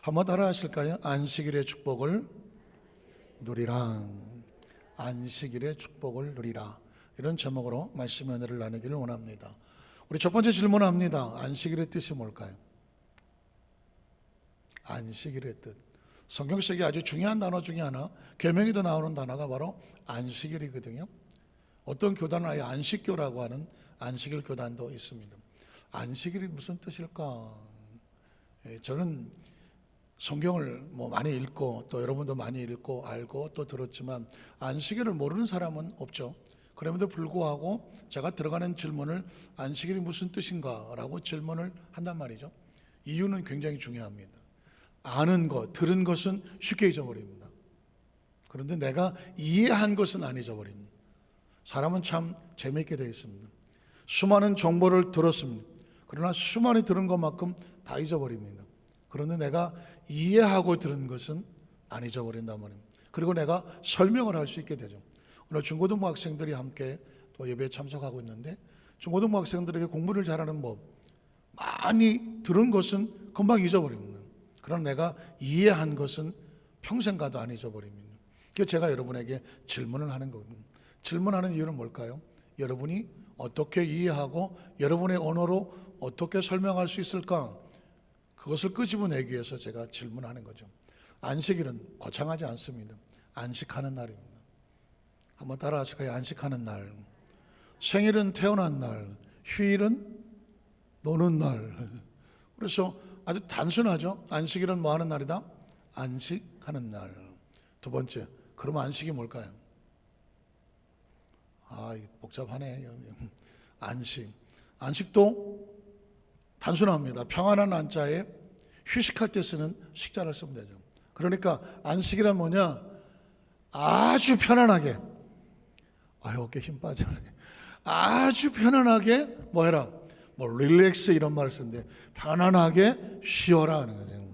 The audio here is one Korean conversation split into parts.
한번 따라 하실까요? 안식일의 축복을 누리라. 안식일의 축복을 누리라. 이런 제목으로 말씀 은혜를 나누기를 원합니다. 우리 첫 번째 질문합니다. 안식일의 뜻이 뭘까요? 안식일의 뜻. 성경 속에 아주 중요한 단어 중에 하나, 계명에도 나오는 단어가 바로 안식일이거든요. 어떤 교단은 아예 안식교라고 하는 안식일 교단도 있습니다. 안식일이 무슨 뜻일까? 저는 성경을 많이 읽고 또 여러분도 많이 읽고 알고 또 들었지만 안식일을 모르는 사람은 없죠. 그럼에도 불구하고 제가 들어가는 질문을 안식일이 무슨 뜻인가 라고 질문을 한단 말이죠. 이유는 굉장히 중요합니다. 아는 것, 들은 것은 쉽게 잊어버립니다. 그런데 내가 이해한 것은 안 잊어버립니다. 사람은 참 재미있게 되어 있습니다. 수많은 정보를 들었습니다. 그러나 수많이 들은 것만큼 다 잊어버립니다. 그런데 내가 이해하고 들은 것은 안 잊어버린단 말입니다. 그리고 내가 설명을 할 수 있게 되죠. 오늘 중고등부 학생들이 함께 또 예배에 참석하고 있는데, 중고등부 학생들에게 공부를 잘하는 법, 많이 들은 것은 금방 잊어버립니다. 그러나 내가 이해한 것은 평생 가도 안 잊어버립니다. 그래서 제가 여러분에게 질문을 하는 거거든요. 질문하는 이유는 뭘까요? 여러분이 어떻게 이해하고 여러분의 언어로 어떻게 설명할 수 있을까? 그것을 끄집어내기 위해서 제가 질문하는 거죠. 안식일은 거창하지 않습니다. 안식하는 날입니다. 한번 따라 하실까요? 안식하는 날. 생일은 태어난 날, 휴일은 노는 날. 그래서 아주 단순하죠. 안식일은 뭐 하는 날이다? 안식하는 날. 두 번째, 그러면 안식이 뭘까요? 복잡하네. 안식. 안식도 단순합니다. 평안한 안자에 휴식할 때 쓰는 식자를 쓰면 되죠. 그러니까 안식이란 뭐냐? 아주 편안하게. 어깨 힘 빠지네. 아주 편안하게 뭐 해라? 릴렉스 이런 말을 쓰는데 편안하게 쉬어라 하는 거죠.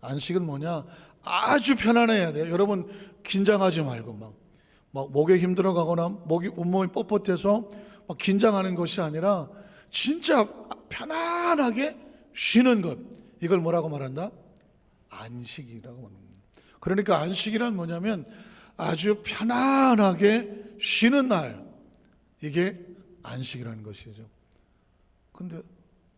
안식은 뭐냐? 아주 편안해야 돼요. 여러분 긴장하지 말고 막 목에 힘들어 가거나 온몸이 뻣뻣해서 막 긴장하는 것이 아니라 진짜 편안하게 쉬는 것. 이걸 뭐라고 말한다? 안식이라고 말합니다. 그러니까 안식이란 뭐냐면 아주 편안하게 쉬는 날. 이게 안식이라는 것이죠. 근데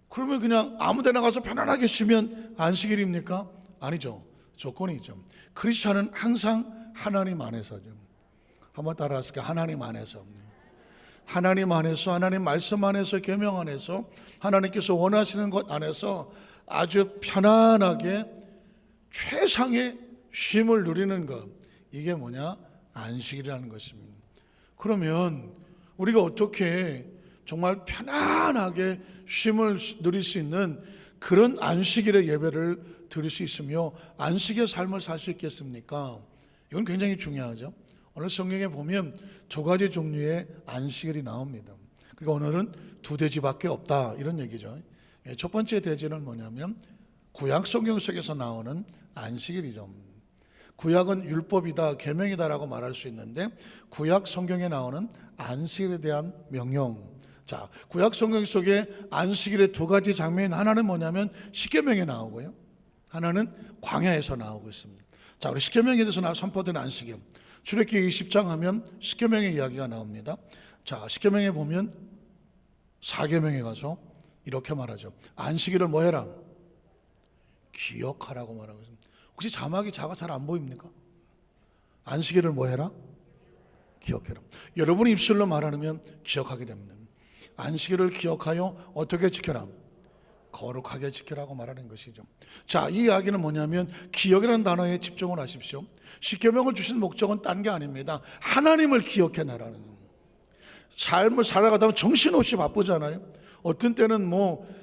그러면 그냥 아무 데나 가서 편안하게 쉬면 안식일입니까? 아니죠. 조건이 있죠. 크리스찬은 항상 하나님 안에서죠. 한번 따라 하실까요? 하나님 안에서. 하나님 안에서, 하나님 말씀 안에서, 계명 안에서, 하나님께서 원하시는 것 안에서 아주 편안하게 최상의 쉼을 누리는 것. 이게 뭐냐? 안식이라는 것입니다. 그러면 우리가 어떻게 정말 편안하게 쉼을 누릴 수 있는 그런 안식일의 예배를 드릴 수 있으며 안식의 삶을 살 수 있겠습니까? 이건 굉장히 중요하죠. 오늘 성경에 보면 두 가지 종류의 안식일이 나옵니다. 그리고 오늘은 두 대지밖에 없다 이런 얘기죠. 첫 번째 대지는 뭐냐면 구약 성경 속에서 나오는 안식일이죠. 구약은 율법이다, 계명이다라고 말할 수 있는데 구약 성경에 나오는 안식일에 대한 명령. 자, 구약 성경 속에 안식일의 두 가지 장면, 하나는 뭐냐면 십계명에 나오고요, 하나는 광야에서 나오고 있습니다. 자, 우리 십계명에 대해서 선포된 안식일, 출애굽기 20장 하면 십계명의 이야기가 나옵니다. 자, 십계명에 보면 4계명에 가서 이렇게 말하죠. 안식일을 뭐 해라? 기억하라고 말하고 있습니다. 혹시 자막이 잘 안 보입니까? 안식일을 뭐 해라? 기억해라. 여러분이 입술로 말하면 기억하게 됩니다. 안식일을 기억하여 어떻게 지켜라? 거룩하게 지키라고 말하는 것이죠. 자, 이 이야기는 뭐냐면 기억이라는 단어에 집중을 하십시오. 십계명을 주신 목적은 딴 게 아닙니다. 하나님을 기억해내라는 겁니다. 삶을 살아가다 보면 정신없이 바쁘잖아요. 어떤 때는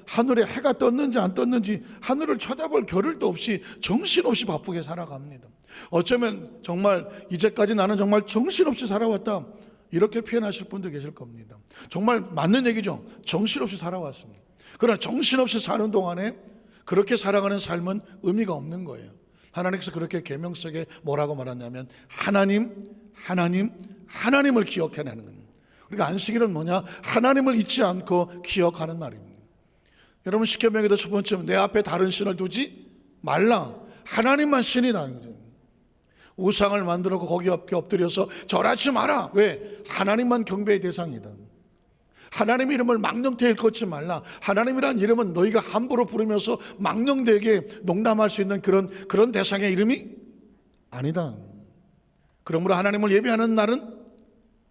하늘에 해가 떴는지 안 떴는지 하늘을 쳐다볼 겨를도 없이 정신없이 바쁘게 살아갑니다. 어쩌면 정말 이제까지 나는 정말 정신없이 살아왔다 이렇게 표현하실 분도 계실 겁니다. 정말 맞는 얘기죠. 정신없이 살아왔습니다. 그러나 정신없이 사는 동안에 그렇게 살아가는 삶은 의미가 없는 거예요. 하나님께서 그렇게 계명 속에 뭐라고 말하냐면 하나님을 기억해내는 겁니다. 그러니까 안식일은 뭐냐? 하나님을 잊지 않고 기억하는 날입니다. 여러분 십계명에도 첫 번째는 내 앞에 다른 신을 두지 말라. 하나님만 신이다. 우상을 만들고 거기 엎드려서 절하지 마라. 왜? 하나님만 경배의 대상이다. 하나님 이름을 망령되이 일컫지 말라. 하나님이란 이름은 너희가 함부로 부르면서 망령되게 농담할 수 있는 그런 대상의 이름이 아니다. 그러므로 하나님을 예배하는 날은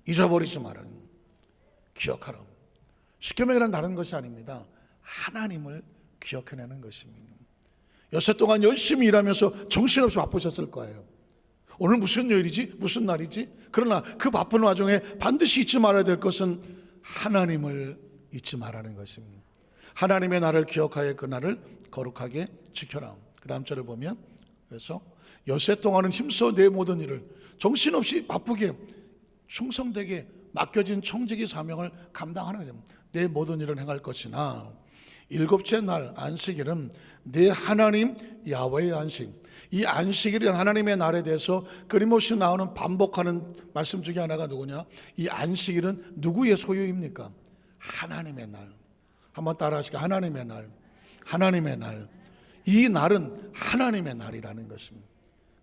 잊어버리지 마라. 기억하라. 십계명이란 다른 것이 아닙니다. 하나님을 기억해내는 것입니다. 여섯 동안 열심히 일하면서 정신없이 바쁘셨을 거예요. 오늘 무슨 요일이지? 무슨 날이지? 그러나 그 바쁜 와중에 반드시 잊지 말아야 될 것은 하나님을 잊지 말라는 것입니다. 하나님의 날을 기억하여 그 날을 거룩하게 지켜라. 그 다음 절을 보면, 그래서 엿새 동안은 힘써 내 모든 일을 정신없이 바쁘게 충성되게 맡겨진 청지기 사명을 감당하는 거죠. 내 모든 일을 행할 것이나 일곱째 날 안식일은 내 하나님 야훼의 안식. 이 안식일이란 하나님의 날에 대해서 끊임없이 나오는 반복하는 말씀 중에 하나가 누구냐? 이 안식일은 누구의 소유입니까? 하나님의 날. 한번 따라 하시죠. 하나님의 날. 하나님의 날. 이 날은 하나님의 날이라는 것입니다.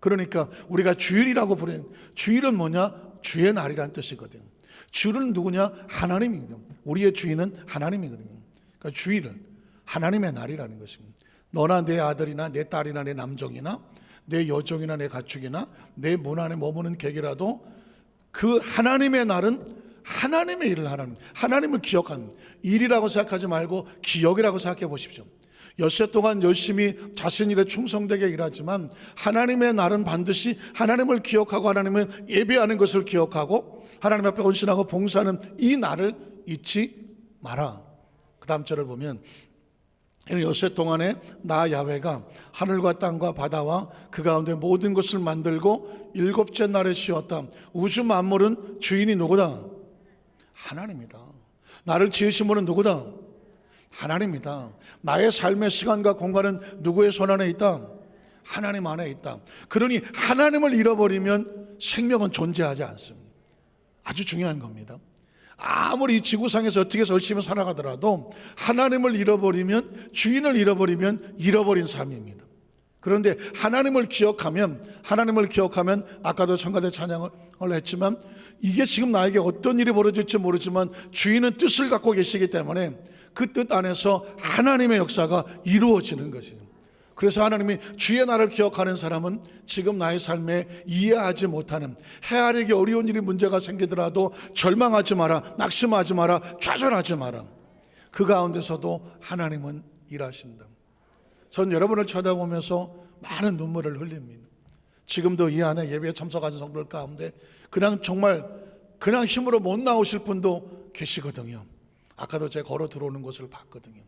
그러니까 우리가 주일이라고 부르는, 주일은 뭐냐? 주의 날이라는 뜻이거든요. 주는 누구냐? 하나님이거든요. 우리의 주인은 하나님이거든요. 그러니까 주일은 하나님의 날이라는 것입니다. 너나 내 아들이나 내 딸이나 내 남종이나 내 여종이나 내 가축이나 내 문 안에 머무는 객이라도 그 하나님의 날은 하나님의 일을 하라는, 하나님을 기억하는 일이라고 생각하지 말고 기억이라고 생각해 보십시오. 엿새 동안 열심히 자신 일에 충성되게 일하지만 하나님의 날은 반드시 하나님을 기억하고 하나님을 예배하는 것을 기억하고 하나님 앞에 헌신하고 봉사하는 이 날을 잊지 마라. 그 다음 절을 보면 엿새 동안에 나 야훼가 하늘과 땅과 바다와 그 가운데 모든 것을 만들고 일곱째 날에 쉬었다. 우주 만물은 주인이 누구다? 하나님이다. 나를 지으신 분은 누구다? 하나님이다. 나의 삶의 시간과 공간은 누구의 손 안에 있다? 하나님 안에 있다. 그러니 하나님을 잃어버리면 생명은 존재하지 않습니다. 아주 중요한 겁니다. 아무리 이 지구상에서 어떻게 열심히 살아가더라도 하나님을 잃어버리면, 주인을 잃어버리면 잃어버린 삶입니다. 그런데 하나님을 기억하면 아까도 청가대 찬양을 했지만 이게 지금 나에게 어떤 일이 벌어질지 모르지만 주인은 뜻을 갖고 계시기 때문에 그 뜻 안에서 하나님의 역사가 이루어지는 것이죠. 그래서 하나님이 주의 날을 기억하는 사람은 지금 나의 삶에 이해하지 못하는, 헤아리기 어려운 일이 문제가 생기더라도 절망하지 마라, 낙심하지 마라, 좌절하지 마라. 그 가운데서도 하나님은 일하신다. 전 여러분을 쳐다보면서 많은 눈물을 흘립니다. 지금도 이 안에 예배에 참석하는 성도들 가운데 정말 힘으로 못 나오실 분도 계시거든요. 아까도 제가 걸어 들어오는 것을 봤거든요.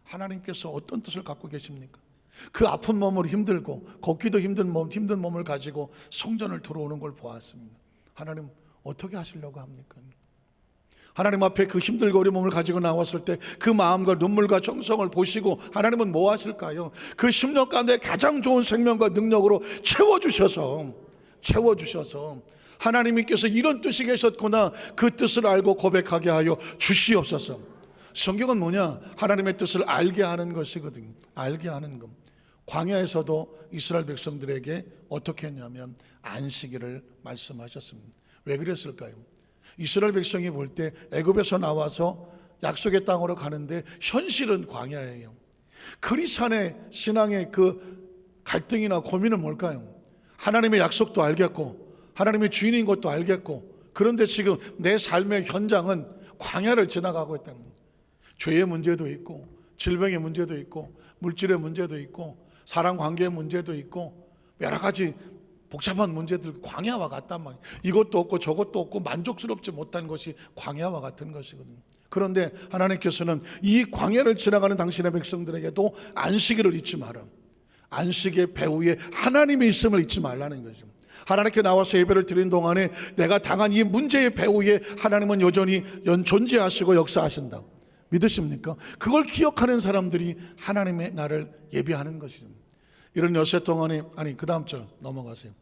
하나님께서 어떤 뜻을 갖고 계십니까? 그 아픈 몸을 힘들고 걷기도 힘든 몸을 가지고 성전을 들어오는 걸 보았습니다. 하나님 어떻게 하시려고 합니까? 하나님 앞에 그 힘들고 어려운 몸을 가지고 나왔을 때 그 마음과 눈물과 정성을 보시고 하나님은 뭐 하실까요? 그 10년 가운데 가장 좋은 생명과 능력으로 채워주셔서 하나님께서 이런 뜻이 계셨구나, 그 뜻을 알고 고백하게 하여 주시옵소서. 성경은 뭐냐? 하나님의 뜻을 알게 하는 것이거든요. 알게 하는 것. 광야에서도 이스라엘 백성들에게 어떻게 했냐면 안식일을 말씀하셨습니다. 왜 그랬을까요? 이스라엘 백성이 볼 때 애굽에서 나와서 약속의 땅으로 가는데 현실은 광야예요. 그리스도의 신앙의 그 갈등이나 고민은 뭘까요? 하나님의 약속도 알겠고 하나님의 주인인 것도 알겠고, 그런데 지금 내 삶의 현장은 광야를 지나가고 있다는 거예요. 죄의 문제도 있고 질병의 문제도 있고 물질의 문제도 있고 사람 관계의 문제도 있고 여러 가지 복잡한 문제들, 광야와 같단 말이에요. 이것도 없고 저것도 없고 만족스럽지 못한 것이 광야와 같은 것이거든요. 그런데 하나님께서는 이 광야를 지나가는 당신의 백성들에게도 안식일을 잊지 마라. 안식의 배후에 하나님이 있음을 잊지 말라는 거죠. 하나님께 나와서 예배를 드린 동안에 내가 당한 이 문제의 배후에 하나님은 여전히 존재하시고 역사하신다. 믿으십니까? 그걸 기억하는 사람들이 하나님의 날을 예배하는 것이죠. 이런 엿새 동안에, 그 다음 절 넘어가세요.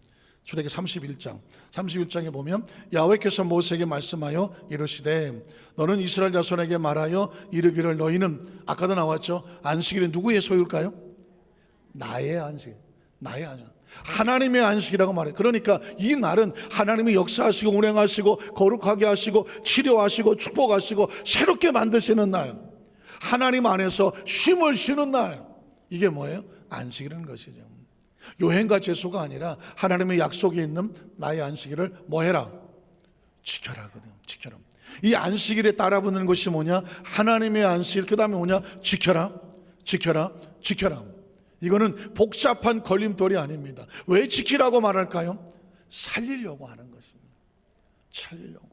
출애기 31장에 보면 야훼께서 모세에게 말씀하여 이르시되 너는 이스라엘 자손에게 말하여 이르기를 너희는, 아까도 나왔죠, 안식일은 누구의 소유일까요? 나의 안식, 나의 안식. 하나님의 안식이라고 말해요. 그러니까 이 날은 하나님이 역사하시고 운행하시고 거룩하게 하시고 치료하시고 축복하시고 새롭게 만드시는 날, 하나님 안에서 쉼을 쉬는 날, 이게 뭐예요? 안식이라는 것이죠. 여행과 재수가 아니라 하나님의 약속에 있는 나의 안식일을 뭐 해라? 지켜라 하거든요. 지켜라. 이 안식일에 따라붙는 것이 뭐냐? 하나님의 안식일, 그 다음에 뭐냐? 지켜라, 지켜라, 지켜라. 이거는 복잡한 걸림돌이 아닙니다. 왜 지키라고 말할까요? 살리려고 하는 것입니다. 살리려고.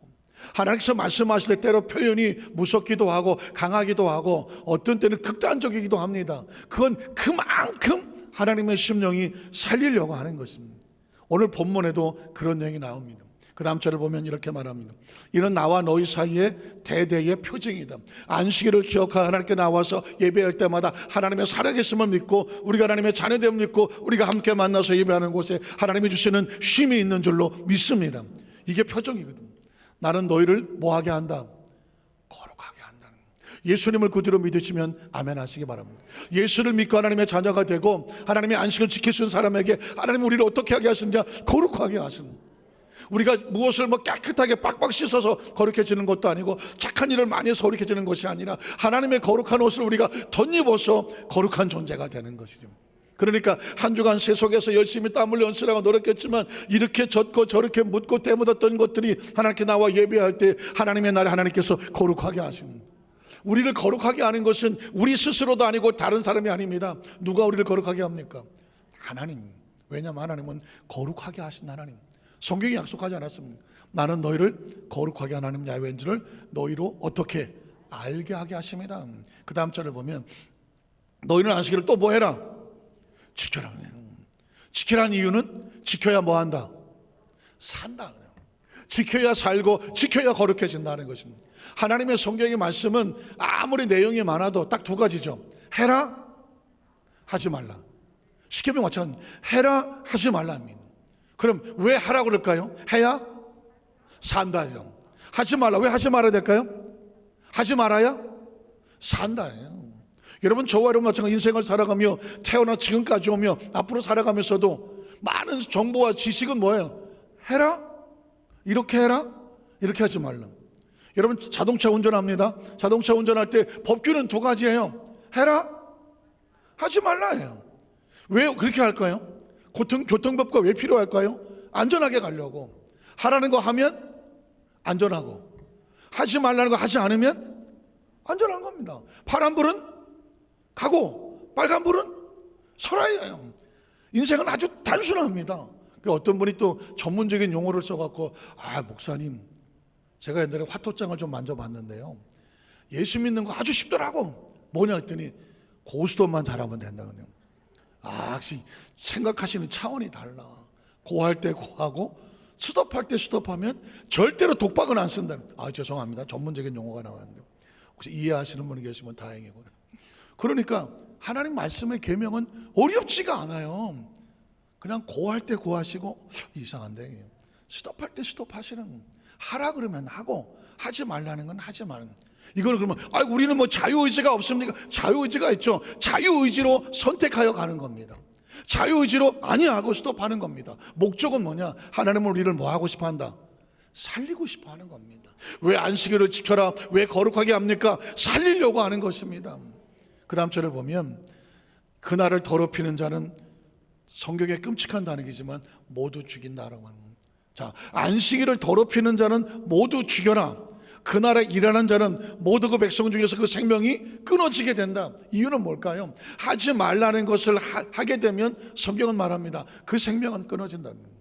하나님께서 말씀하실 때 때로 표현이 무섭기도 하고 강하기도 하고 어떤 때는 극단적이기도 합니다. 그건 그만큼 하나님의 심령이 살리려고 하는 것입니다. 오늘 본문에도 그런 내용이 나옵니다. 그 다음 절을 보면 이렇게 말합니다. 이는 나와 너희 사이에 대대의 표징이다. 안식일을 기억하여 하나님께 나와서 예배할 때마다 하나님의 살아계심을 믿고 우리가 하나님의 자녀됨을 믿고 우리가 함께 만나서 예배하는 곳에 하나님이 주시는 쉼이 있는 줄로 믿습니다. 이게 표징이거든요. 나는 너희를 뭐하게 한다? 거룩하게 한다는 거예요. 예수님을 구주로 믿으시면 아멘 하시기 바랍니다. 예수를 믿고 하나님의 자녀가 되고 하나님의 안식을 지킬 수 있는 사람에게 하나님 우리를 어떻게 하게 하시느냐? 거룩하게 하시는 거예요. 우리가 무엇을 깨끗하게 빡빡 씻어서 거룩해지는 것도 아니고 착한 일을 많이 해서 거룩해지는 것이 아니라 하나님의 거룩한 옷을 우리가 덧입어서 거룩한 존재가 되는 것이죠. 그러니까 한 주간 세속에서 열심히 땀 흘려 연습하고 노력했지만 이렇게 젖고 저렇게 묻고 때묻었던 것들이 하나님께 나와 예배할 때 하나님의 날에 하나님께서 거룩하게 하십니다. 우리를 거룩하게 하는 것은 우리 스스로도 아니고 다른 사람이 아닙니다. 누가 우리를 거룩하게 합니까? 하나님. 왜냐하면 하나님은 거룩하게 하신 하나님. 성경이 약속하지 않았습니까? 나는 너희를 거룩하게 하는 하나님 야훼인 줄을 너희로 어떻게 알게 하게 하십니다. 그 다음 절을 보면 너희는 안식일을 또 뭐 해라? 지켜라. 지키라는 이유는 지켜야 뭐 한다? 산다. 지켜야 살고 지켜야 거룩해진다는 것입니다. 하나님의 성경의 말씀은 아무리 내용이 많아도 딱 두 가지죠. 해라, 하지 말라. 쉽게 보면 마찬가지. 해라, 하지 말라입니다. 그럼 왜 하라고 그럴까요? 해야 산다요. 하지 말라. 왜 하지 말아야 될까요? 하지 말아야 산다예요. 여러분, 저와 여러분 마찬가지 인생을 살아가며 태어나 지금까지 오며 앞으로 살아가면서도 많은 정보와 지식은 뭐예요? 해라, 이렇게 해라, 이렇게 하지 말라. 여러분, 자동차 운전합니다. 자동차 운전할 때 법규는 두 가지예요. 해라, 하지 말라예요. 왜 그렇게 할까요? 교통법과 왜 필요할까요? 안전하게 가려고. 하라는 거 하면 안전하고, 하지 말라는 거 하지 않으면 안전한 겁니다. 파란불은 가고 빨간불은 설아야 해요. 인생은 아주 단순합니다. 어떤 분이 또 전문적인 용어를 써갖고, 목사님, 제가 옛날에 화토장을 좀 만져봤는데요, 예수 믿는 거 아주 쉽더라고. 뭐냐 했더니 고스톱만 잘하면 된다고요. 역시 생각하시는 차원이 달라. 고할 때 고하고 스톱할 때 스톱하면 절대로 독박은 안 쓴다. 죄송합니다. 전문적인 용어가 나왔는데 혹시 이해하시는 분이 계시면 다행이고요. 그러니까 하나님 말씀의 계명은 어렵지가 않아요. 그냥 고할 때 고하시고, 이상한데 스톱할 때 스톱하시는, 하라 그러면 하고 하지 말라는 건 하지 말는. 이걸 그러면 우리는 뭐 자유의지가 없습니까? 자유의지가 있죠. 자유의지로 선택하여 가는 겁니다. 자유의지로 아니하고 스톱하는 겁니다. 목적은 뭐냐? 하나님은 우리를 뭐 하고 싶어 한다? 살리고 싶어 하는 겁니다. 왜 안식일을 지켜라, 왜 거룩하게 합니까? 살리려고 하는 것입니다. 그 다음 절을 보면 그날을 더럽히는 자는, 성경에 끔찍한 단어이지만 모두 죽인다라고 하는 겁니다. 자, 안식일을 더럽히는 자는 모두 죽여라. 그날에 일하는 자는 모두 그 백성 중에서 그 생명이 끊어지게 된다. 이유는 뭘까요? 하지 말라는 것을 하게 되면 성경은 말합니다. 그 생명은 끊어진다는 거예요.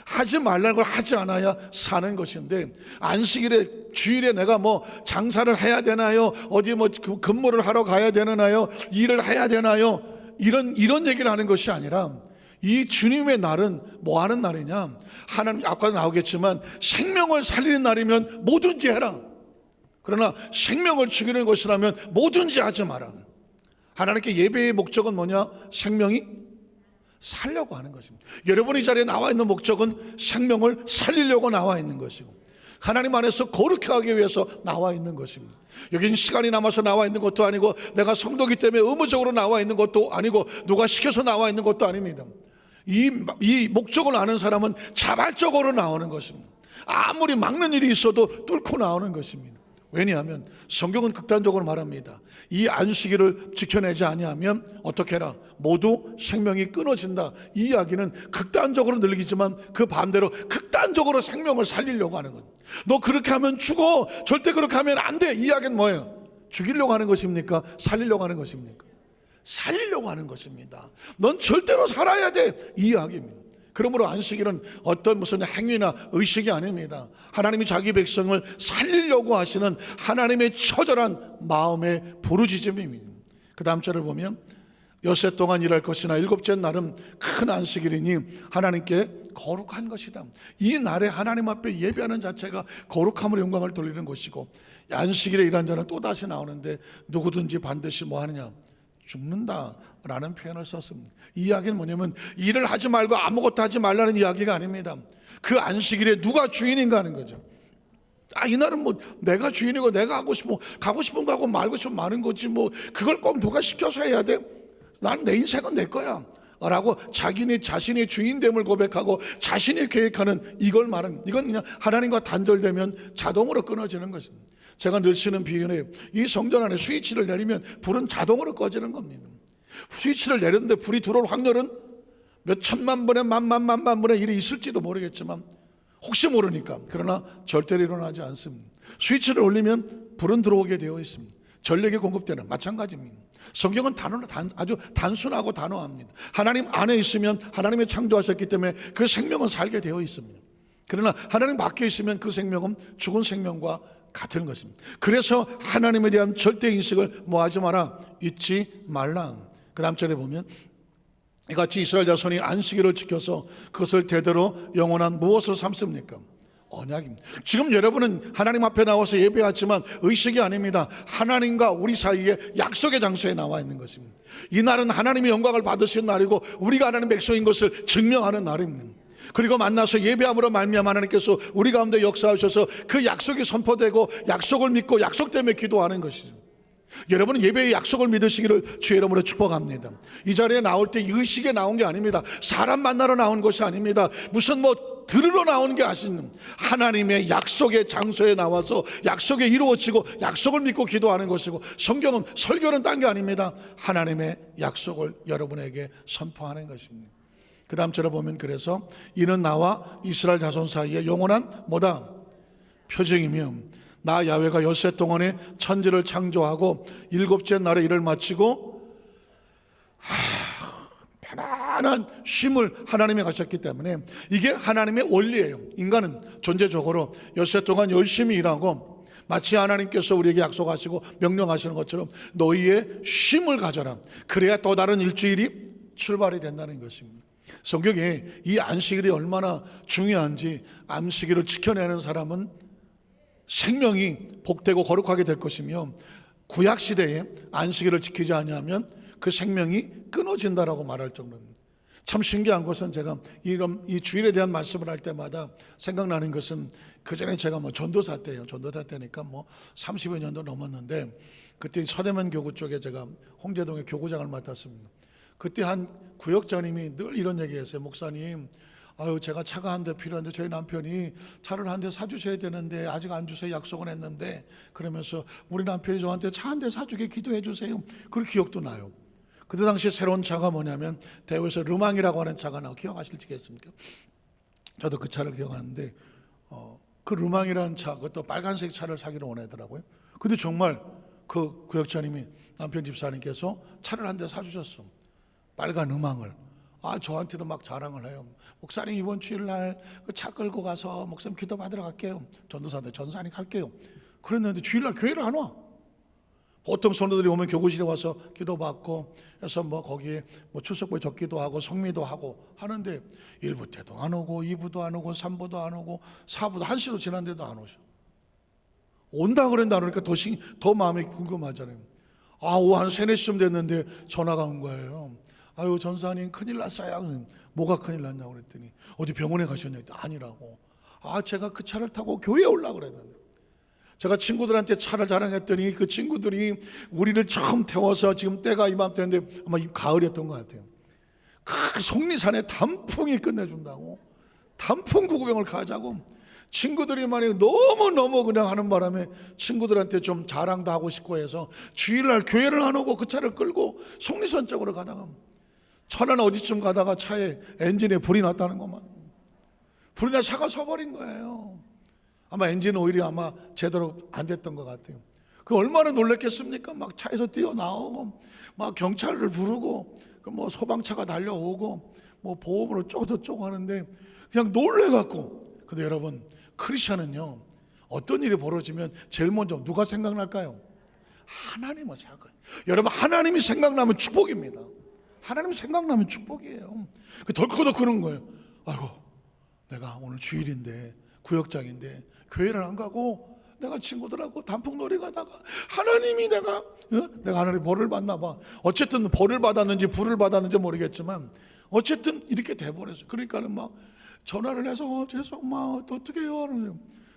하지 말라는 걸 하지 않아야 사는 것인데, 안식일에 주일에 내가 뭐 장사를 해야 되나요? 어디 뭐 근무를 하러 가야 되나요? 일을 해야 되나요? 이런 얘기를 하는 것이 아니라, 이 주님의 날은 뭐 하는 날이냐? 하나님, 아까 나오겠지만 생명을 살리는 날이면 뭐든지 해라. 그러나 생명을 죽이는 것이라면 뭐든지 하지 마라. 하나님께 예배의 목적은 뭐냐? 생명이 살려고 하는 것입니다. 여러분이 이 자리에 나와 있는 목적은 생명을 살리려고 나와 있는 것이고, 하나님 안에서 거룩해 하기 위해서 나와 있는 것입니다. 여기는 시간이 남아서 나와 있는 것도 아니고 내가 성도기 때문에 의무적으로 나와 있는 것도 아니고 누가 시켜서 나와 있는 것도 아닙니다. 이 목적을 아는 사람은 자발적으로 나오는 것입니다. 아무리 막는 일이 있어도 뚫고 나오는 것입니다. 왜냐하면 성경은 극단적으로 말합니다. 이 안식일을 지켜내지 아니하면 어떻게 해라? 모두 생명이 끊어진다. 이 이야기는 극단적으로 늘리지만 그 반대로 극단적으로 생명을 살리려고 하는 거예요. 너 그렇게 하면 죽어. 절대 그렇게 하면 안 돼. 이 이야기는 뭐예요? 죽이려고 하는 것입니까? 살리려고 하는 것입니까? 살리려고 하는 것입니다. 넌 절대로 살아야 돼. 이 이야기입니다. 그러므로 안식일은 어떤 무슨 행위나 의식이 아닙니다. 하나님이 자기 백성을 살리려고 하시는 하나님의 처절한 마음의 부르짖음입니다. 그 다음 절을 보면 엿새 동안 일할 것이나 일곱째 날은 큰 안식일이니 하나님께 거룩한 것이다. 이 날에 하나님 앞에 예배하는 자체가 거룩함으로 영광을 돌리는 것이고, 안식일에 일한 자는 또다시 나오는데 누구든지 반드시 뭐 하느냐? 죽는다 라는 표현을 썼습니다. 이 이야기는 뭐냐면 일을 하지 말고 아무것도 하지 말라는 이야기가 아닙니다. 그 안식일에 누가 주인인가 하는 거죠. 이날은 뭐 내가 주인이고 내가 하고 싶고 가고 싶은 거 하고 말고 싶으면 마는 거지 뭐 그걸 꼭 누가 시켜서 해야 돼? 난 내 인생은 내 거야 라고 자신의 주인됨을 고백하고 자신이 계획하는 이걸 말하는, 이건 그냥 하나님과 단절되면 자동으로 끊어지는 것입니다. 제가 늘 쓰는 비유는 이 성전 안에 스위치를 내리면 불은 자동으로 꺼지는 겁니다. 스위치를 내렸는데 불이 들어올 확률은 몇 천만 분의 만만 분의 일이 있을지도 모르겠지만 혹시 모르니까, 그러나 절대로 일어나지 않습니다. 스위치를 올리면 불은 들어오게 되어 있습니다. 전력이 공급되는 마찬가지입니다. 성경은 아주 단순하고 단호합니다. 하나님 안에 있으면 하나님이 창조하셨기 때문에 그 생명은 살게 되어 있습니다. 그러나 하나님 밖에 있으면 그 생명은 죽은 생명과 같은 것입니다. 그래서 하나님에 대한 절대 인식을 뭐 하지 마라? 잊지 말라. 그 다음 절에 보면 이같이 이스라엘 자손이 안식일을 지켜서 그것을 대대로 영원한 무엇을 삼습니까? 언약입니다. 지금 여러분은 하나님 앞에 나와서 예배하지만 의식이 아닙니다. 하나님과 우리 사이에 약속의 장소에 나와 있는 것입니다. 이 날은 하나님의 영광을 받으신 날이고 우리가 하나님 백성인 것을 증명하는 날입니다. 그리고 만나서 예배함으로 말미암아 하나님께서 우리 가운데 역사하셔서 그 약속이 선포되고 약속을 믿고 약속 때문에 기도하는 것이죠. 여러분은 예배의 약속을 믿으시기를 주의 이름으로 축복합니다. 이 자리에 나올 때 의식에 나온 게 아닙니다. 사람 만나러 나온 것이 아닙니다. 무슨 뭐 들으러 나온 게 아니라 하나님의 약속의 장소에 나와서 약속이 이루어지고 약속을 믿고 기도하는 것이고, 성경은 설교는 딴 게 아닙니다. 하나님의 약속을 여러분에게 선포하는 것입니다. 그 다음 절에 보면 그래서 이는 나와 이스라엘 자손 사이에 영원한 뭐다? 표징이며 나 야훼가 엿새 동안에 천지를 창조하고 일곱째 날에 일을 마치고 편안한 쉼을 하나님이 가셨기 때문에 이게 하나님의 원리예요. 인간은 존재적으로 엿새 동안 열심히 일하고 마치 하나님께서 우리에게 약속하시고 명령하시는 것처럼 너희의 쉼을 가져라. 그래야 또 다른 일주일이 출발이 된다는 것입니다. 성경에 이 안식일이 얼마나 중요한지, 안식일을 지켜내는 사람은 생명이 복되고 거룩하게 될 것이며 구약시대에 안식일을 지키지 아니하면 그 생명이 끊어진다라고 말할 정도입니다. 참 신기한 것은 제가 이 주일에 대한 말씀을 할 때마다 생각나는 것은 그전에 제가 뭐 전도사 때니까 뭐 30여 년도 넘었는데 그때 서대문 교구 쪽에 제가 홍제동의 교구장을 맡았습니다. 그때 한 구역장님이 늘 이런 얘기했어요. 목사님, 제가 차가 한 대 필요한데 저희 남편이 차를 한 대 사주셔야 되는데 아직 안 주세요. 약속은 했는데, 그러면서 우리 남편이 저한테 차 한 대 사주게 기도해 주세요. 그 기억도 나요. 그때 당시 새로운 차가 뭐냐면 대구에서 르망이라고 하는 차가 나고, 기억하실지겠습니까? 저도 그 차를 기억하는데 그 르망이라는 차, 그것도 빨간색 차를 사기로 원하더라고요. 근데 정말 그 구역장님이 남편 집사님께서 차를 한 대 사주셨어. 빨간 음악을. 저한테도 막 자랑을 해요. 목사님 이번 주일날 그 차 끌고 가서 목사님 기도 받으러 갈게요. 전도사인데 전사님 갈게요. 그랬는데 주일날 교회를 안 와. 보통 성도들이 오면 교구실에 와서 기도 받고 해서 뭐 거기에 뭐 출석부에 적기도 하고 성미도 하고 하는데 1부 때도 안 오고 2부도 안 오고 3부도 안 오고 4부도 1시도 지났는데도 안 오셔. 온다 그런다 그러니까 더 마음이 궁금하잖아요. 오후 한 3, 4시쯤 됐는데 전화가 온 거예요. 전사님 큰일 났어요. 뭐가 큰일 났냐고 그랬더니 어디 병원에 가셨냐고. 아니라고. 제가 그 차를 타고 교회에 올라고 그랬는데, 제가 친구들한테 차를 자랑했더니 그 친구들이 우리를 처음 태워서, 지금 때가 이맘때인데 아마 가을이었던 것 같아요, 그 속리산에 단풍이 끝내준다고, 단풍 구경을 가자고 친구들이 만약 너무너무 그냥 하는 바람에 친구들한테 좀 자랑도 하고 싶고 해서 주일날 교회를 안 오고 그 차를 끌고 속리산 쪽으로 가다가 천안 어디쯤 가다가 차에 엔진에 불이 났다는 것만, 불이 나 차가 서버린 거예요. 아마 엔진 오일이 아마 제대로 안 됐던 것 같아요. 그 얼마나 놀랬겠습니까? 막 차에서 뛰어나오고 막 경찰을 부르고 뭐 소방차가 달려오고 뭐 보험으로 쪼고 하는데 그냥 놀래갖고. 근데 여러분, 크리스천은요, 어떤 일이 벌어지면 제일 먼저 누가 생각날까요? 하나님을 생각해요. 여러분, 하나님이 생각나면 축복입니다. 하나님이 생각나면 축복이에요. 덜컥덜컥 그런 거예요. 아이고, 내가 오늘 주일인데, 구역장인데 교회를 안 가고 내가 친구들하고 단풍놀이 가다가 하나님이 내가 하나님 벌을 받나 봐. 어쨌든 벌을 받았는지 불을 받았는지 모르겠지만 어쨌든 이렇게 돼버렸어요. 그러니까는 막 전화를 해서 죄송 막 어떻게 해요?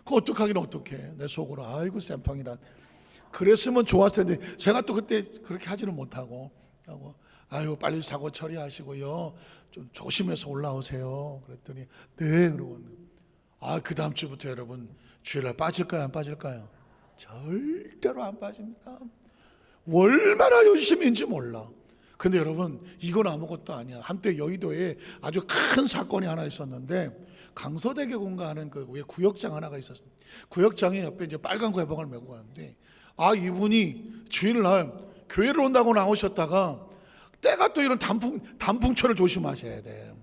그거 어떡하긴 어떡해. 내 속으로 아이고 쌤팡이다. 그랬으면 좋았을 텐데 제가 또 그때 그렇게 하지는 못하고 아유 빨리 사고 처리하시고요, 좀 조심해서 올라오세요. 그랬더니 네 그러고 그 다음 주부터 여러분 주일날 빠질까요 안 빠질까요? 절대로 안 빠집니다. 얼마나 열심인지 몰라. 근데 여러분, 이건 아무것도 아니야. 한때 여의도에 아주 큰 사건이 하나 있었는데, 강서대교공가 하는 그 구역장 하나가 있었어요. 구역장이 옆에 이제 빨간 괴방을 메고 가는데, 이분이 주일날 교회를 온다고 나오셨다가 때가 또 이런 단풍철을 조심하셔야 돼.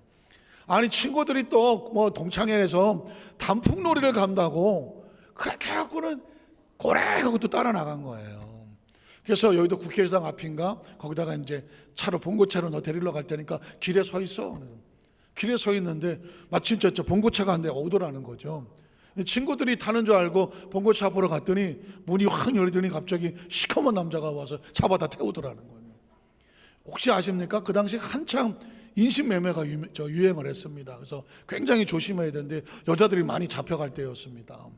아니 친구들이 또 뭐 동창회에서 단풍놀이를 간다고 그렇게 해갖고는 고래하고 또 따라 나간 거예요. 그래서 여의도 국회의사당 앞인가 거기다가 이제 차로 봉고차로 너 데리러 갈 테니까 길에 서 있어. 길에 서 있는데 마침 저 봉고차가 한 대 오더라는 거죠. 친구들이 타는 줄 알고 봉고차 앞으로 갔더니 문이 확 열리더니 갑자기 시커먼 남자가 와서 잡아다 태우더라는 거예요. 혹시 아십니까? 그 당시 한창 인신매매가 유행을 했습니다. 그래서 굉장히 조심해야 되는데 여자들이 많이 잡혀갈 때였습니다.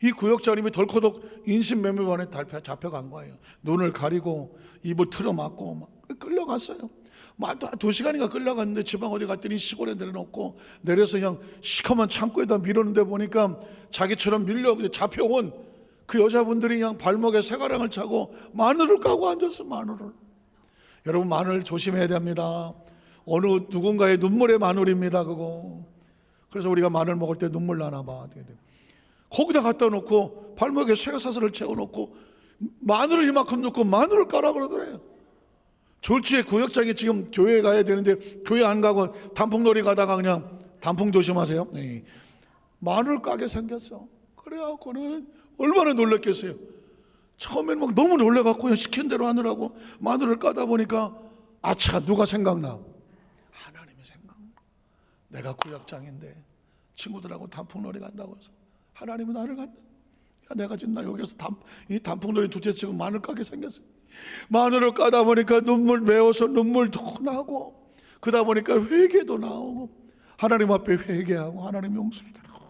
이 구역장님이 덜커덕 인신매매반에 잡혀간 거예요. 눈을 가리고 입을 틀어막고 막 끌려갔어요. 막 2시간인가 끌려갔는데 지방 어디 갔더니 시골에 내려놓고 내려서 그냥 시커먼 창고에다 밀었는데 보니까 자기처럼 밀려 잡혀온 그 여자분들이 그냥 발목에 새가랑을 차고 마늘을 까고 앉았어. 마늘을. 여러분, 마늘 조심해야 됩니다. 어느 누군가의 눈물의 마늘입니다 그거. 그래서 우리가 마늘 먹을 때 눈물 나나 봐. 거기다 갖다 놓고 발목에 쇠사슬을 채워놓고 마늘을 이만큼 넣고 마늘을 까라 그러더래요. 졸지에 구역장이 지금 교회에 가야 되는데 교회 안 가고 단풍놀이 가다가 그냥 단풍 조심하세요. 네. 마늘 까게 생겼어. 그래갖고는 얼마나 놀랐겠어요. 처음에는 막 너무 놀래갖고 그냥 시킨 대로 하느라고 마늘을 까다 보니까 아차, 누가 생각나? 하나님이 생각나. 내가 구역장인데 친구들하고 단풍놀이 간다고 해서 하나님은 나를 간다. 내가 지금 여기서 이 단풍놀이 두째 치고 마늘 까게 생겼어. 마늘을 까다 보니까 눈물 매워서 눈물도 나고, 그러다 보니까 회개도 나오고, 하나님 앞에 회개하고 하나님 용서해달라고.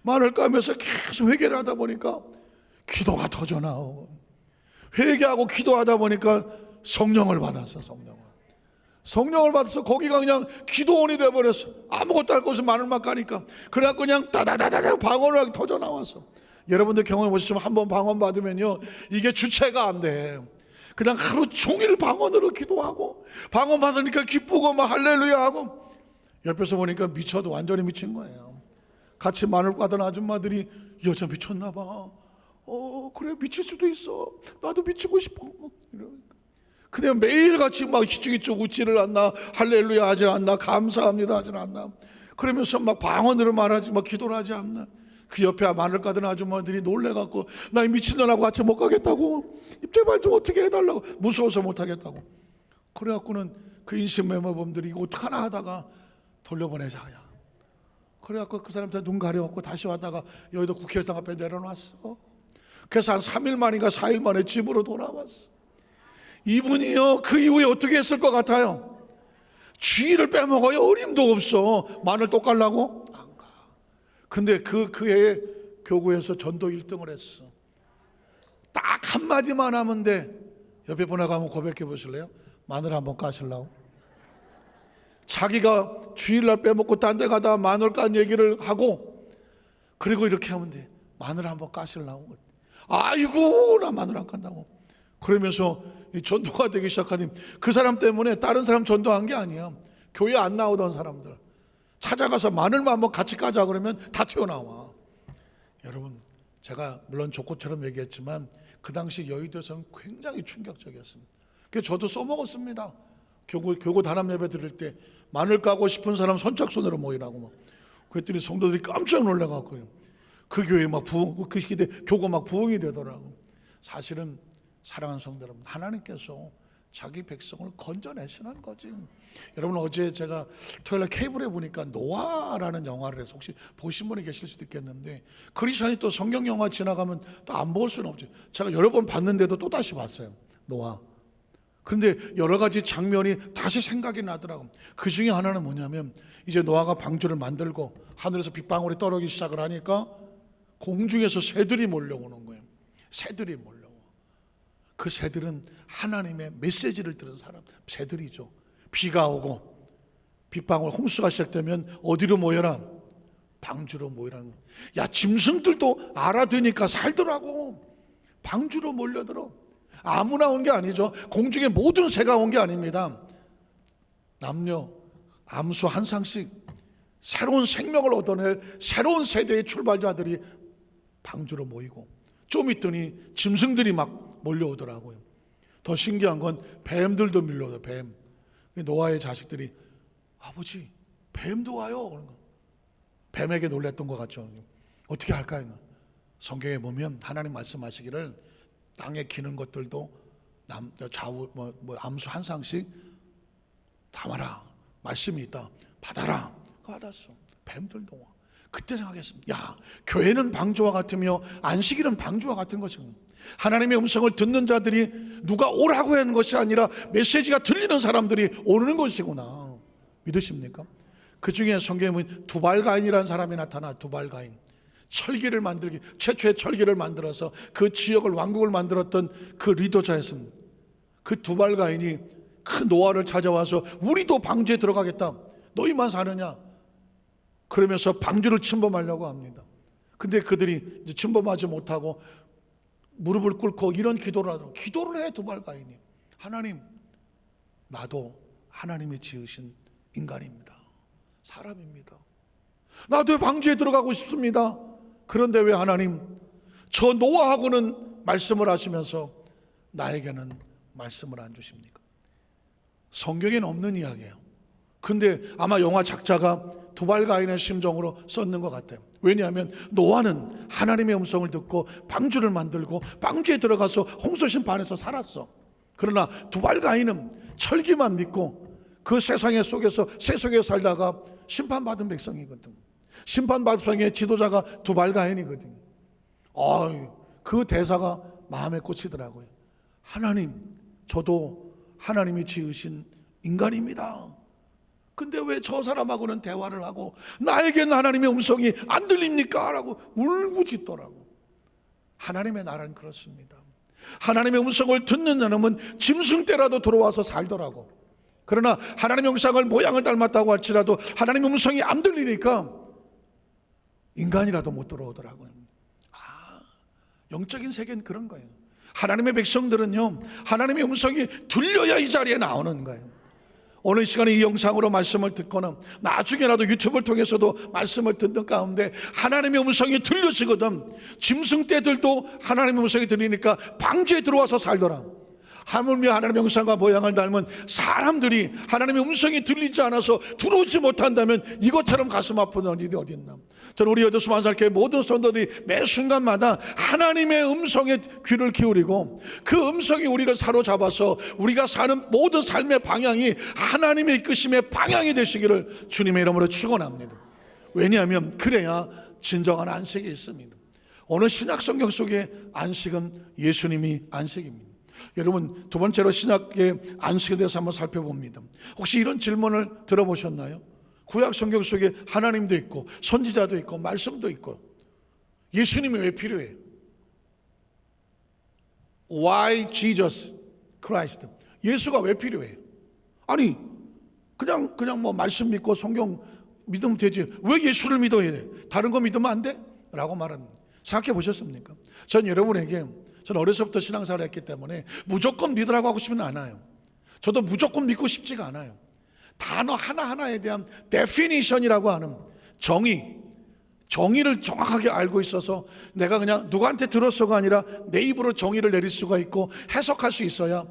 마늘 까면서 계속 회개를 하다 보니까 기도가 터져 나오고, 회개하고 기도하다 보니까 성령을 받았어. 성령을 받아서 거기가 그냥 기도원이 돼버렸어. 아무것도 할 것 없이 마늘만 까니까. 그래갖고 그냥 다다다다다 방언을 터져 나왔어. 여러분들 경험해 보시면 한번 방언 받으면요, 이게 주체가 안 돼. 그냥 하루 종일 방언으로 기도하고 방언 받으니까 기쁘고 막 할렐루야 하고, 옆에서 보니까 미쳐도 완전히 미친 거예요. 같이 마늘 까던 아줌마들이 이 여자 미쳤나 봐. 그래 미칠 수도 있어. 나도 미치고 싶어. 이러니까. 그냥 매일같이 막 희죽희죽 웃지를 않나, 할렐루야 하지 않나, 감사합니다 하지 않나, 그러면서 막 방언으로 말하지, 막 기도를 하지 않나. 그 옆에 마늘 까던 아줌마들이 놀래갖고 나 미친년하고 같이 못 가겠다고, 제발 좀 어떻게 해달라고, 무서워서 못 하겠다고. 그래갖고는 그 인신매매범들이 이거 어떡하나 하다가 돌려보내자. 그래갖고 그 사람한테 눈 가려갖고 다시 왔다가 여의도 국회의사당 앞에 내려놨어. 그래서 한 3일 만인가 4일 만에 집으로 돌아왔어. 이분이요, 그 이후에 어떻게 했을 것 같아요? 주일을 빼먹어요. 어림도 없어. 마늘 또 깔라고? 안 가. 근데 그 해에 교구에서 전도 1등을 했어. 딱 한마디만 하면 돼. 옆에 분하고 한번 고백해 보실래요? 마늘 한번 까실라고? 자기가 주일날 빼먹고 딴 데 가다 마늘 깐 얘기를 하고, 그리고 이렇게 하면 돼. 마늘 한번 까실라고? 아이고, 나 마늘 안 깐다고. 그러면서 이 전도가 되기 시작하니, 그 사람 때문에 다른 사람 전도한 게 아니야. 교회 안 나오던 사람들 찾아가서 마늘만 한번 같이 까자 그러면 다 튀어나와. 여러분, 제가 물론 조코처럼 얘기했지만 그 당시 여의도에서는 굉장히 충격적이었습니다. 그래서 저도 써먹었습니다. 교구 단합 예배 드릴 때 마늘 까고 싶은 사람 선착순으로 모이라고 막. 그랬더니 성도들이 깜짝 놀라갖고요. 그 교회 막 그 시대 교구 막 부흥이 되더라고. 사실은 사랑하는 성도 여러분, 하나님께서 자기 백성을 건져내시는 거지. 여러분, 어제 제가 토요일날 케이블에 보니까 노아라는 영화를 해서 혹시 보신 분이 계실 수도 있겠는데, 크리스천이 또 성경 영화 지나가면 또 안 볼 수는 없죠. 제가 여러 번 봤는데도 또 다시 봤어요, 노아. 그런데 여러 가지 장면이 다시 생각이 나더라고요. 그 중에 하나는 뭐냐면, 이제 노아가 방주를 만들고 하늘에서 빗방울이 떨어지기 시작을 하니까 공중에서 새들이 몰려오는 거예요. 새들이 몰려와. 그 새들은 하나님의 메시지를 들은 사람, 새들이죠. 비가 오고 빗방울 홍수가 시작되면 어디로 모여라? 방주로 모이라는 거예요. 야, 짐승들도 알아듣으니까 살더라고. 방주로 몰려들어. 아무나 온 게 아니죠. 공중에 모든 새가 온 게 아닙니다. 남녀 암수 한 쌍씩 새로운 생명을 얻어낼 새로운 세대의 출발자들이 방주로 모이고, 좀 있더니 짐승들이 막 몰려오더라고요. 더 신기한 건 뱀들도 밀려오더라고요. 뱀. 노아의 자식들이 아버지 뱀도 와요. 그런 거. 뱀에게 놀랬던 것 같죠. 어떻게 할까요? 성경에 보면 하나님 말씀하시기를 땅에 기는 것들도 좌우 암수 한 쌍씩 담아라. 말씀이 있다. 받아라. 받았어. 뱀들도 와. 그때 생각했습니다. 야, 교회는 방주와 같으며 안식일은 방주와 같은 것입니다. 하나님의 음성을 듣는 자들이 누가 오라고 하는 것이 아니라 메시지가 들리는 사람들이 오는 것이구나. 믿으십니까? 그 중에 성경에 보면 두발가인이라는 사람이 나타나. 두발가인. 철기를 만들기, 최초의 철기를 만들어서 그 지역을, 왕국을 만들었던 그 리더자였습니다. 그 두발가인이 그 노아를 찾아와서 우리도 방주에 들어가겠다. 너희만 사느냐? 그러면서 방주를 침범하려고 합니다. 근데 그들이 이제 침범하지 못하고 무릎을 꿇고 이런 기도를 하더라고요. 기도를 해, 두발가인이. 하나님, 나도 하나님이 지으신 인간입니다. 사람입니다. 나도 방주에 들어가고 싶습니다. 그런데 왜 하나님, 저 노아하고는 말씀을 하시면서 나에게는 말씀을 안 주십니까? 성경에는 없는 이야기예요. 근데 아마 영화 작자가 두발가인의 심정으로 썼는 것 같아요. 왜냐하면 노아는 하나님의 음성을 듣고 방주를 만들고 방주에 들어가서 홍수 심판에서 살았어. 그러나 두발가인은 철기만 믿고 그 세상의 속에서 새 속에 살다가 심판받은 백성이거든. 심판받은 백성의 지도자가 두발가인이거든. 그 대사가 마음에 꽂히더라고요. 하나님, 저도 하나님이 지으신 인간입니다. 근데 왜 저 사람하고는 대화를 하고 나에게는 하나님의 음성이 안 들립니까? 라고 울부짖더라고. 하나님의 나라는 그렇습니다. 하나님의 음성을 듣는 사람은 짐승떼라도 들어와서 살더라고. 그러나 하나님의 형상을 모양을 닮았다고 할지라도 하나님의 음성이 안 들리니까 인간이라도 못 들어오더라고요. 영적인 세계는 그런 거예요. 하나님의 백성들은요, 하나님의 음성이 들려야 이 자리에 나오는 거예요. 오늘 시간에 이 영상으로 말씀을 듣거나 나중에라도 유튜브를 통해서도 말씀을 듣는 가운데 하나님의 음성이 들려지거든. 짐승떼들도 하나님의 음성이 들리니까 방주에 들어와서 살더라. 하물며 하나님의 형상과 모양을 닮은 사람들이 하나님의 음성이 들리지 않아서 들어오지 못한다면 이것처럼 가슴 아픈 일이 어디 있나. 저는 우리 여덟 수만살교회 모든 성도들이 매 순간마다 하나님의 음성에 귀를 기울이고 그 음성이 우리를 사로잡아서 우리가 사는 모든 삶의 방향이 하나님의 이끄심의 방향이 되시기를 주님의 이름으로 축원합니다. 왜냐하면 그래야 진정한 안식이 있습니다. 오늘 신약 성경 속의 안식은 예수님이 안식입니다. 여러분, 두 번째로 신약의 안식에 대해서 한번 살펴봅니다. 혹시 이런 질문을 들어보셨나요? 구약 성경 속에 하나님도 있고 선지자도 있고 말씀도 있고. 예수님이 왜 필요해? Why Jesus Christ? 예수가 왜 필요해? 아니 그냥 뭐 말씀 믿고 성경 믿으면 되지 왜 예수를 믿어야 돼? 다른 거 믿으면 안 돼? 라고 말합니다. 생각해 보셨습니까? 전 여러분에게, 전 어려서부터 신앙생활을 했기 때문에 무조건 믿으라고 하고 싶지는 않아요. 저도 무조건 믿고 싶지가 않아요. 단어 하나하나에 대한 definition이라고 하는 정의를 정확하게 알고 있어서 내가 그냥 누구한테 들었어가 아니라 내 입으로 정의를 내릴 수가 있고 해석할 수 있어야,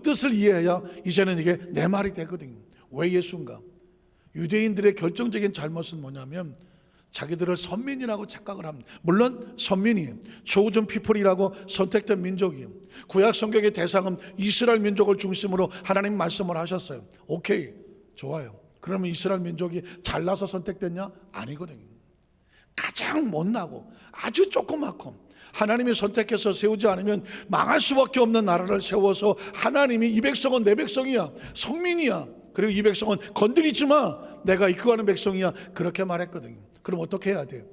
뜻을 이해해야 이제는 이게 내 말이 되거든요. 왜 예수인가? 유대인들의 결정적인 잘못은 뭐냐면 자기들을 선민이라고 착각을 합니다. 물론 선민이에요. chosen people이라고 선택된 민족이에요. 구약 성경의 대상은 이스라엘 민족을 중심으로 하나님 말씀을 하셨어요. 오케이, 좋아요. 그러면 이스라엘 민족이 잘나서 선택됐냐? 아니거든요. 가장 못나고 아주 조그맣고 하나님이 선택해서 세우지 않으면 망할 수밖에 없는 나라를 세워서 하나님이 이 백성은 내 백성이야, 성민이야, 그리고 이 백성은 건드리지 마, 내가 이끌어가는 백성이야, 그렇게 말했거든요. 그럼 어떻게 해야 돼요?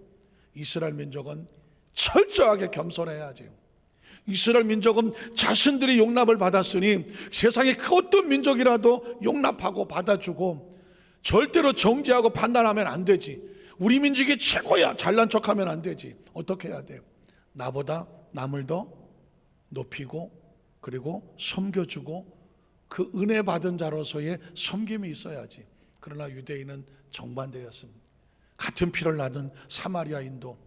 이스라엘 민족은 철저하게 겸손해야죠. 이스라엘 민족은 자신들이 용납을 받았으니 세상의 그 어떤 민족이라도 용납하고 받아주고 절대로 정죄하고 판단하면 안 되지. 우리 민족이 최고야, 잘난 척하면 안 되지. 어떻게 해야 돼요? 나보다 남을 더 높이고 그리고 섬겨주고 그 은혜 받은 자로서의 섬김이 있어야지. 그러나 유대인은 정반대였습니다. 같은 피를 나는 사마리아인도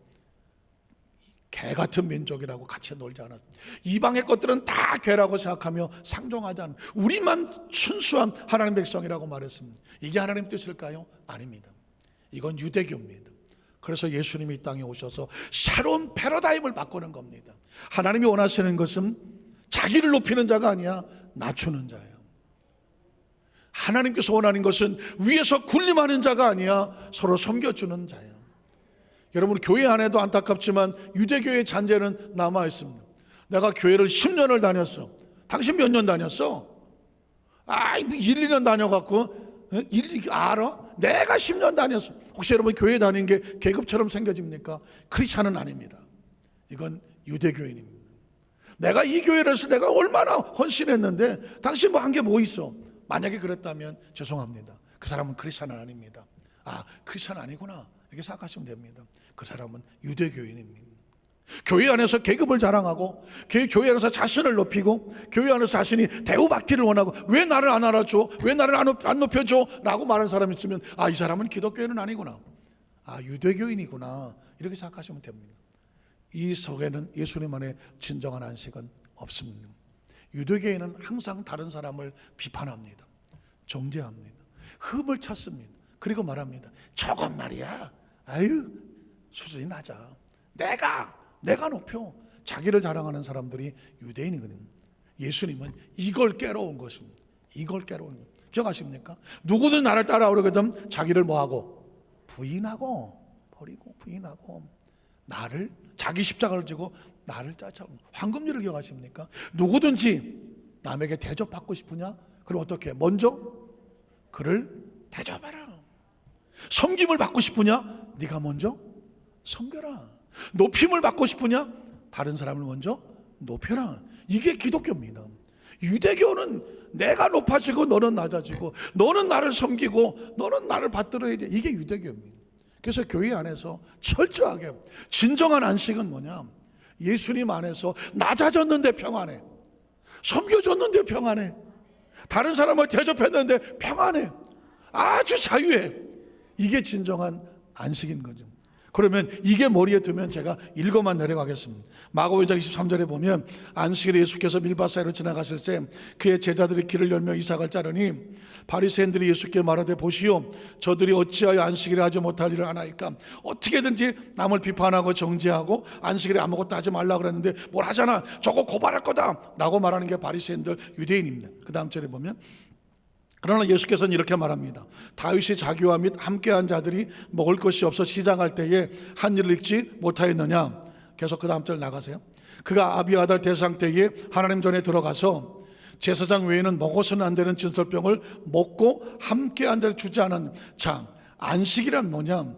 개 같은 민족이라고 같이 놀지 않았습니다. 이방의 것들은 다 개라고 생각하며 상종하지 않은 우리만 순수한 하나님 백성이라고 말했습니다. 이게 하나님 뜻일까요? 아닙니다. 이건 유대교입니다. 그래서 예수님이 이 땅에 오셔서 새로운 패러다임을 바꾸는 겁니다. 하나님이 원하시는 것은 자기를 높이는 자가 아니야, 낮추는 자예요. 하나님께서 원하는 것은 위에서 군림하는 자가 아니야, 서로 섬겨주는 자예요. 여러분, 교회 안에도 안타깝지만 유대교의 잔재는 남아있습니다. 내가 교회를 10년을 다녔어. 당신 몇 년 다녔어? 1, 2년 다녀갖고 알아? 내가 10년 다녔어. 혹시 여러분 교회 다니는 게 계급처럼 생겨집니까? 크리스찬은 아닙니다. 이건 유대교인입니다. 내가 이 교회를 해서 내가 얼마나 헌신했는데 당신 뭐 한 게 뭐 있어? 만약에 그랬다면 죄송합니다. 그 사람은 크리스찬은 아닙니다. 크리스찬 아니구나 이렇게 생각하시면 됩니다. 그 사람은 유대교인입니다. 교회 안에서 계급을 자랑하고 교회 안에서 자신을 높이고 교회 안에서 자신이 대우받기를 원하고 왜 나를 안 알아줘? 왜 나를 안 높여줘? 라고 말하는 사람이 있으면 이 사람은 기독교인은 아니구나, 유대교인이구나 이렇게 생각하시면 됩니다. 이 속에는 예수님 안에 진정한 안식은 없습니다. 유대교인은 항상 다른 사람을 비판합니다. 정죄합니다. 흠을 찾습니다. 그리고 말합니다. 저건 말이야, 수준이 낮아, 내가 높여. 자기를 자랑하는 사람들이 유대인이거든요. 예수님은 이걸 깨러온 것입니다. 이걸 깨러온 것. 기억하십니까? 누구든 나를 따라오려거든 자기를 뭐하고? 부인하고 버리고 부인하고 나를, 자기 십자가를 지고 나를 따라. 황금률을 기억하십니까? 누구든지 남에게 대접받고 싶으냐? 그럼 어떻게 해? 먼저 그를 대접하라. 섬김을 받고 싶으냐? 네가 먼저 섬겨라. 높임을 받고 싶으냐? 다른 사람을 먼저 높여라. 이게 기독교입니다. 유대교는 내가 높아지고 너는 낮아지고 너는 나를 섬기고 너는 나를 받들어야 돼. 이게 유대교입니다. 그래서 교회 안에서 철저하게 진정한 안식은 뭐냐? 예수님 안에서 낮아졌는데 평안해, 섬겨줬는데 평안해, 다른 사람을 대접했는데 평안해, 아주 자유해. 이게 진정한 안식인 거죠. 그러면 이게 머리에 두면 제가 읽어만 내려가겠습니다. 마가복음 2장 23절에 보면 안식일에 예수께서 밀밭 사이로 지나가실 때 그의 제자들이 길을 열며 이삭을 자르니 바리새인들이 예수께 말하되 보시오, 저들이 어찌하여 안식일에 하지 못할 일을 하나이까? 어떻게든지 남을 비판하고 정죄하고 안식일에 아무것도 하지 말라 그랬는데 뭘 하잖아, 저거 고발할 거다 라고 말하는 게 바리새인들, 유대인입니다. 그 다음 절에 보면 그러나 예수께서는 이렇게 말합니다. 다윗이 자기와 및 함께한 자들이 먹을 것이 없어 시장할 때에 한 일을 읽지 못하였느냐? 계속 그 다음 절 나가세요. 그가 아비아달 대상 때에 하나님 전에 들어가서 제사장 외에는 먹어서는 안 되는 진설병을 먹고 함께 앉아 주지 않은. 자, 안식이란 뭐냐?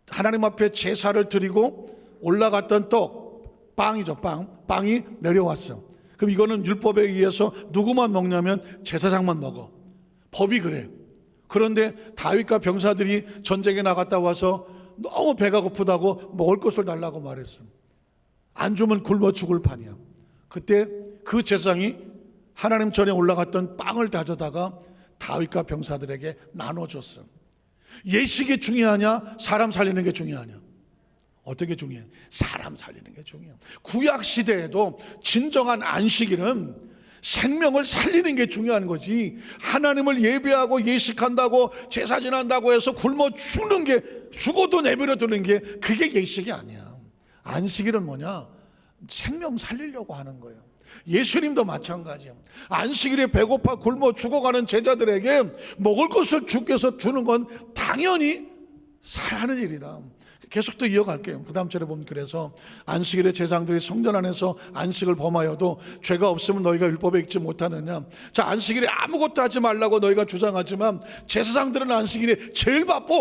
하나님 앞에 제사를 드리고 올라갔던 떡, 빵이죠. 빵이 내려왔어. 그럼 이거는 율법에 의해서 누구만 먹냐면 제사장만 먹어. 법이 그래. 그런데 다윗과 병사들이 전쟁에 나갔다 와서 너무 배가 고프다고 먹을 것을 달라고 말했어. 안 주면 굶어 죽을 판이야. 그때 그 제사장이 하나님 전에 올라갔던 빵을 다져다가 다윗과 병사들에게 나눠줬어. 예식이 중요하냐? 사람 살리는 게 중요하냐? 어떻게 중요해? 사람 살리는 게 중요해. 구약 시대에도 진정한 안식일은 생명을 살리는 게 중요한 거지, 하나님을 예배하고 예식한다고 제사 지낸다고 해서 굶어 죽는 게, 죽어도 내버려 두는 게 그게 예식이 아니야. 안식일은 뭐냐? 생명 살리려고 하는 거예요. 예수님도 마찬가지예요. 안식일에 배고파 굶어 죽어가는 제자들에게 먹을 것을 주께서 주는 건 당연히 사랑하는 일이다. 계속 또 이어갈게요. 그 다음 절에 보면, 그래서 안식일에 제사장들이 성전 안에서 안식을 범하여도 죄가 없으면 너희가 율법에 읽지 못하느냐. 자, 안식일에 아무것도 하지 말라고 너희가 주장하지만 제사장들은 안식일에 제일 바빠.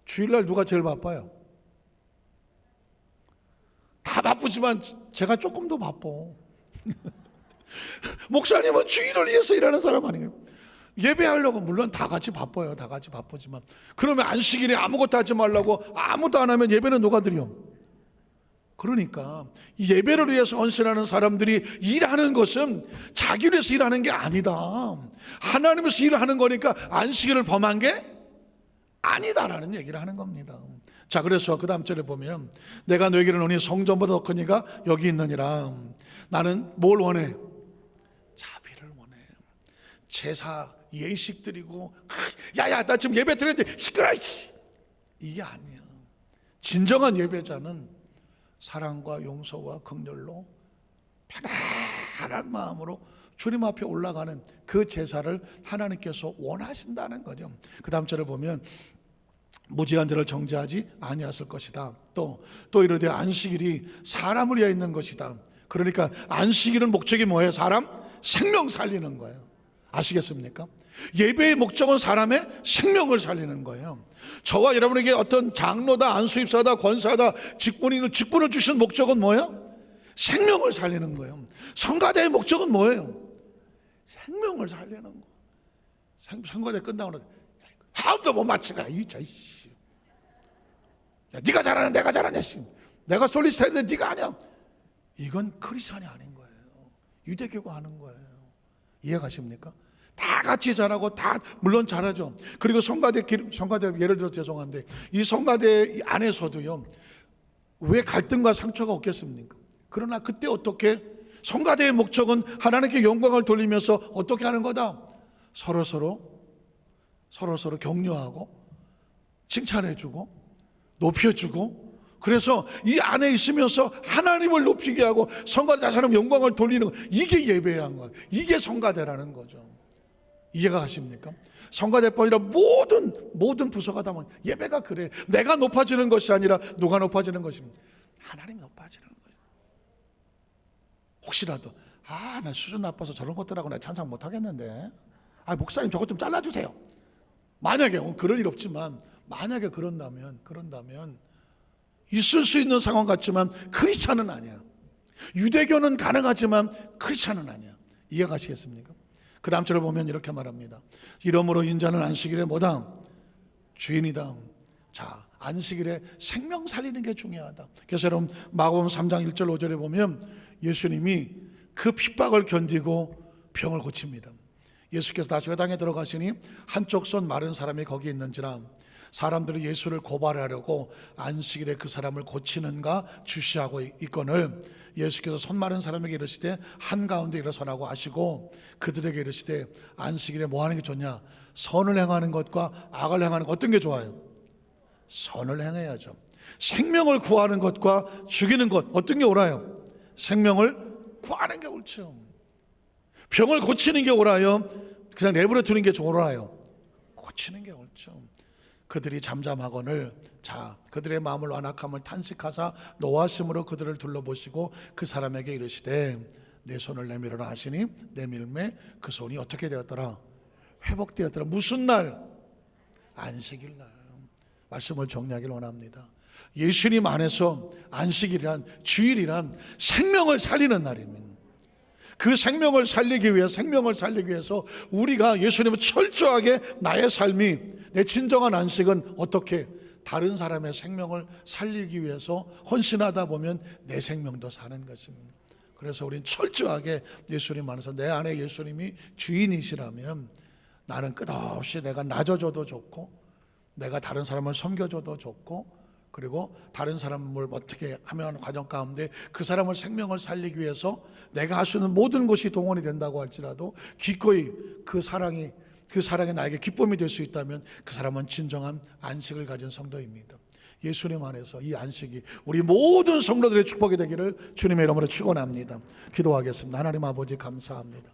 주일날 누가 제일 바빠요? 다 바쁘지만 제가 조금 더 바빠. 목사님은 주일을 위해서 일하는 사람 아니에요? 예배하려고 물론 다 같이 바빠요. 다 같이 바쁘지만, 그러면 안식일에 아무것도 하지 말라고 아무도 안 하면 예배는 누가 드려? 그러니까 이 예배를 위해서 헌신하는 사람들이 일하는 것은 자기를 위해서 일하는 게 아니다. 하나님을 위해서 일하는 거니까 안식일을 범한 게 아니다라는 얘기를 하는 겁니다. 자, 그래서 그 다음 절에 보면, 내가 너에게는 오니 성전보다 더 큰 이가 여기 있느니라. 나는 뭘 원해? 자비를 원해. 제사 예식 드리고, 야야 나 지금 예배 드렸는데 시끄러워, 이게 아니야. 진정한 예배자는 사랑과 용서와 긍휼로 편안한 마음으로 주님 앞에 올라가는 그 제사를 하나님께서 원하신다는 거죠. 그 다음 절을 보면, 무지한 자를 정죄하지 아니하실 것이다. 또 이르되 안식일이 사람을 위하여 있는 것이다. 그러니까 안식일은 목적이 뭐예요? 사람 생명 살리는 거예요. 아시겠습니까? 예배의 목적은 사람의 생명을 살리는 거예요. 저와 여러분에게 어떤 장로다, 안수입사다, 권사다, 직분을 주신 목적은 뭐예요? 생명을 살리는 거예요. 성가대의 목적은 뭐예요? 생명을 살리는 거. 성가대 끝나고 하나도 못 맞추가. 야, 네가 잘하냐 내가 잘하냐, 내가 솔리스트 했는데 네가 아냐. 이건 크리스천이 아닌 거예요. 유대교가 하는 거예요. 이해가십니까? 다 같이 잘하고, 다 물론 잘하죠. 그리고 성가대 예를 들어 죄송한데, 이 성가대 안에서도요, 왜 갈등과 상처가 없겠습니까? 그러나 그때 어떻게, 성가대의 목적은 하나님께 영광을 돌리면서 어떻게 하는 거다? 서로 격려하고 칭찬해주고 높여주고, 그래서 이 안에 있으면서 하나님을 높이게 하고 성가대 자신의 영광을 돌리는 거, 이게 예배한 거예요. 이게 성가대라는 거죠. 이해가 가십니까? 성가대뿐 아니라 모든 부서가 다 예배가 그래. 내가 높아지는 것이 아니라 누가 높아지는 것입니다. 하나님이 높아지는 거예요. 혹시라도 나 수준 나빠서 저런 것들하고 나 찬양 못하겠는데, 목사님 저것 좀 잘라주세요. 만약에 그럴 일 없지만, 만약에 그런다면 있을 수 있는 상황 같지만 크리스찬은 아니야. 유대교는 가능하지만 크리스찬은 아니야. 이해가시겠습니까? 그 다음 절을 보면 이렇게 말합니다. 이러므로 인자는 안식일에 뭐다? 주인이다. 자, 안식일에 생명 살리는 게 중요하다. 그래서 여러분 마가복음 3장 1절 5절에 보면 예수님이 그 핍박을 견디고 병을 고칩니다. 예수께서 다시 회당에 들어가시니 한쪽 손 마른 사람이 거기 있는지라. 사람들이 예수를 고발하려고 안식일에 그 사람을 고치는가 주시하고 있거늘, 예수께서 손 마른 사람에게 이르시되 한가운데 일어서라고 하시고 그들에게 이르시되 안식일에 뭐 하는 게 좋냐? 선을 행하는 것과 악을 행하는 것, 어떤 게 좋아요? 선을 행해야죠. 생명을 구하는 것과 죽이는 것, 어떤 게 옳아요? 생명을 구하는 게 옳죠. 병을 고치는 게 옳아요? 그냥 내버려 두는 게 옳아요? 고치는 게 옳죠. 그들이 잠잠하거늘, 자, 그들의 마음을 완악함을 탄식하사 노하심으로 그들을 둘러보시고 그 사람에게 이르시되 내 손을 내밀어라 하시니 내밀매 그 손이 어떻게 되었더라? 회복되었더라. 무슨 날? 안식일 날. 말씀을 정리하길 원합니다. 예수님 안에서 안식일이란, 주일이란 생명을 살리는 날입니다. 그 생명을 살리기 위해서 우리가 예수님은 철저하게 나의 삶이, 내 진정한 안식은 어떻게 다른 사람의 생명을 살리기 위해서 헌신하다 보면 내 생명도 사는 것입니다. 그래서 우리는 철저하게 예수님 안에서, 내 안에 예수님이 주인이시라면 나는 끝없이 내가 낮아져도 좋고, 내가 다른 사람을 섬겨줘도 좋고, 그리고 다른 사람을 어떻게 하면 과정 가운데 그 사람을 생명을 살리기 위해서 내가 할 수 있는 모든 것이 동원이 된다고 할지라도 기꺼이 그 사랑이 나에게 기쁨이 될 수 있다면 그 사람은 진정한 안식을 가진 성도입니다. 예수님 안에서 이 안식이 우리 모든 성도들의 축복이 되기를 주님의 이름으로 축원합니다. 기도하겠습니다. 하나님 아버지 감사합니다.